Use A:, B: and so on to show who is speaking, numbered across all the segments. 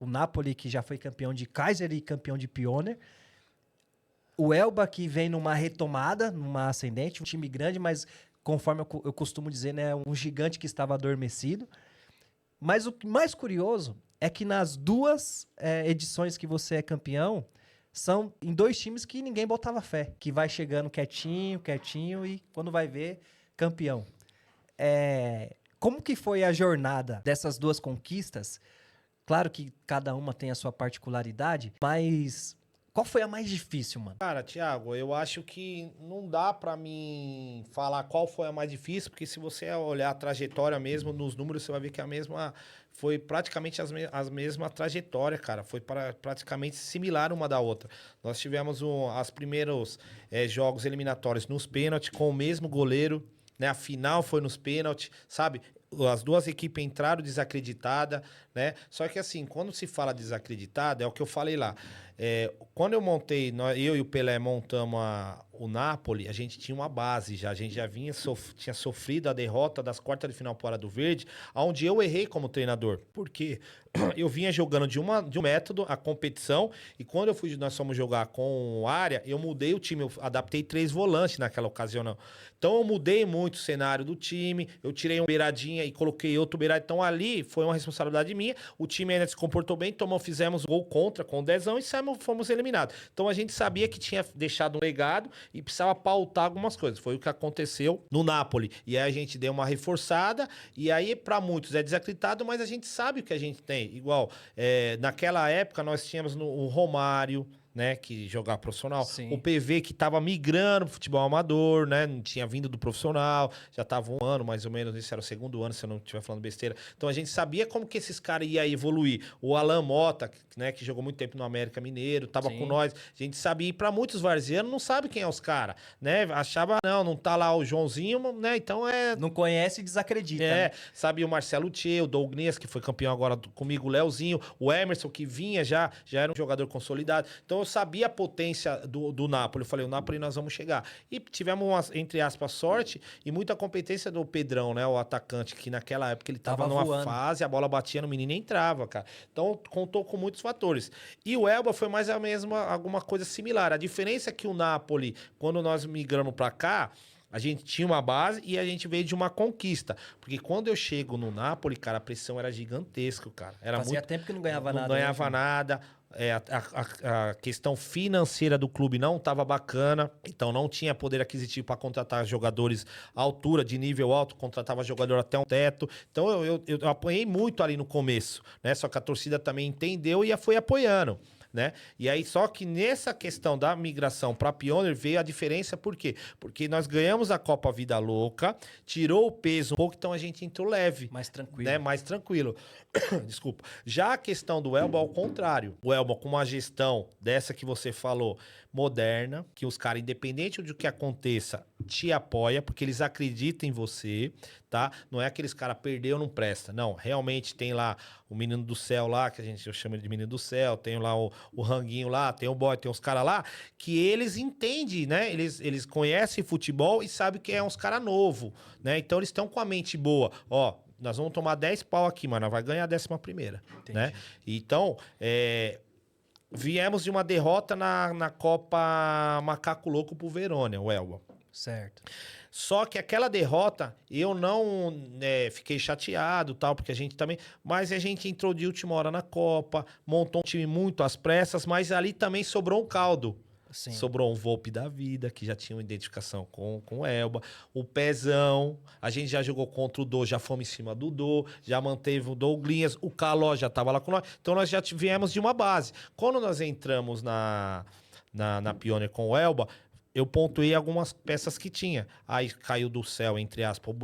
A: O Napoli, que já foi campeão de Kaiser e campeão de Pioner. O Elba, que vem numa retomada, numa ascendente, um time grande, mas conforme eu costumo dizer, né, um gigante que estava adormecido. Mas o mais curioso é que nas duas edições que você é campeão, são em dois times que ninguém botava fé, que vai chegando quietinho, quietinho e quando vai ver, campeão. Como que foi a jornada dessas duas conquistas? Claro que cada uma tem a sua particularidade, mas qual foi a mais difícil, mano?
B: Cara, Thiago, eu acho que não dá pra mim falar qual foi a mais difícil, porque se você olhar a trajetória mesmo, nos números, você vai ver que foi praticamente as mesmas trajetórias, cara. Foi praticamente similar uma da outra. Nós tivemos as primeiros jogos eliminatórios nos pênaltis com o mesmo goleiro, né? A final foi nos pênaltis, sabe? As duas equipes entraram desacreditadas, né? Só que assim, quando se fala desacreditada, é o que eu falei lá. Quando eu montei, eu e o Pelé montamos o Napoli, a gente tinha uma base já. A gente já tinha sofrido a derrota das quartas de final para do Verde, onde eu errei como treinador. Por quê? Eu vinha jogando de um método, a competição, e quando nós fomos jogar com área, eu mudei o time, eu adaptei 3 volantes naquela ocasião, não. Então eu mudei muito o cenário do time, eu tirei um beiradinha e coloquei outro beirado. Então ali foi uma responsabilidade minha, o time ainda se comportou bem, fizemos gol contra com o Dezão e fomos eliminados. Então a gente sabia que tinha deixado um legado e precisava pautar algumas coisas. Foi o que aconteceu no Napoli. E aí a gente deu uma reforçada, e aí para muitos é desacreditado, mas a gente sabe o que a gente tem. Igual, naquela época nós tínhamos o Romário, né, que jogava profissional.
A: Sim.
B: O PV que tava migrando pro futebol amador, né, não tinha vindo do profissional, já tava 1 ano mais ou menos, esse era o 2º ano, se eu não estiver falando besteira. Então a gente sabia como que esses caras iam evoluir. O Alan Mota, né, que jogou muito tempo no América Mineiro, tava
A: Sim.
B: com nós, a gente sabia, e pra muitos varzianos não sabe quem é os caras, né, achava, não tá lá o Joãozinho, né, então
A: Não conhece e desacredita, né?
B: sabia o Marcelo Tchê, o Douglas, que foi campeão agora comigo, o Leozinho, o Emerson, que vinha já era um jogador consolidado. Então eu sabia a potência do Napoli. Eu falei, o Napoli nós vamos chegar. E tivemos, entre aspas, sorte e muita competência do Pedrão, né? O atacante, que naquela época ele tava numa
A: voando.
B: fase, a bola batia no menino e entrava, cara. Então contou com muitos fatores. E o Elba foi mais alguma coisa similar. A diferença é que o Napoli, quando nós migramos pra cá, a gente tinha uma base e a gente veio de uma conquista. Porque quando eu chego no Napoli, cara, a pressão era gigantesca, cara.
A: Fazia tempo que não ganhava nada.
B: Não ganhava nada. A questão financeira do clube não estava bacana, então não tinha poder aquisitivo para contratar jogadores à altura, de nível alto, contratava jogador até um teto. Então eu apanhei muito ali no começo, né? Só que a torcida também entendeu e foi apoiando, né? E aí, só que nessa questão da migração para Pioneer veio a diferença, por quê? Porque nós ganhamos a Copa Vida Louca, tirou o peso um pouco, então a gente entrou leve.
A: Mais tranquilo.
B: Né? Mais tranquilo. Desculpa. Já a questão do Elba, ao contrário. O Elba, com uma gestão dessa que você falou, moderna, que os caras, independente do que aconteça, te apoia, porque eles acreditam em você, tá? Não é aqueles caras perdeu, não presta. Não, realmente tem lá o Menino do Céu lá, que eu chamo de Menino do Céu, tem lá o Ranguinho lá, tem o Boy, tem uns caras lá, que eles entendem, né? Eles conhecem futebol e sabem que é uns caras novos, né? Então eles estão com a mente boa. Ó, nós vamos tomar 10 pau aqui, mano. Vai ganhar a 11ª, né? Então, viemos de uma derrota na Copa Macaco Louco pro Verônia, o Elba.
A: Certo.
B: Só que aquela derrota, eu não fiquei chateado, tal, porque a gente também... Mas a gente entrou de última hora na Copa, montou um time muito às pressas, mas ali também sobrou um caldo.
A: Sim.
B: Sobrou um Volpe da vida, que já tinha uma identificação com o Elba. O Pezão, a gente já jogou contra o Dô, já fomos em cima do Dô, já manteve o Douglas, o Caló já estava lá com nós. Então nós já viemos de uma base. Quando nós entramos na Pioneer com o Elba, eu pontuei algumas peças que tinha. Aí caiu do céu, entre aspas, o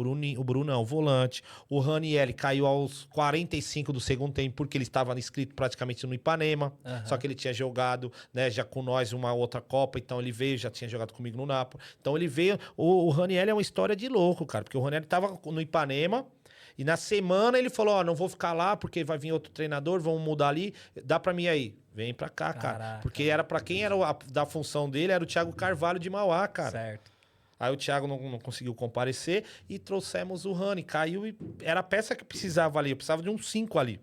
B: Brunão, o volante. O Raniel caiu aos 45 do segundo tempo, porque ele estava inscrito praticamente no Ipanema. Só que ele tinha jogado, né, já com nós uma outra Copa, então ele veio, já tinha jogado comigo no Napoli. Então ele veio... O Raniel é uma história de louco, cara, porque o Raniel estava no Ipanema, e na semana ele falou, não vou ficar lá, porque vai vir outro treinador, vamos mudar ali, dá pra mim aí. Vem pra cá, cara. Porque era pra quem era da função dele, era o Thiago Carvalho de Mauá, cara.
A: Certo.
B: Aí o Thiago não conseguiu comparecer e trouxemos o Rani. Caiu e era a peça que precisava ali. Eu precisava de um 5 ali.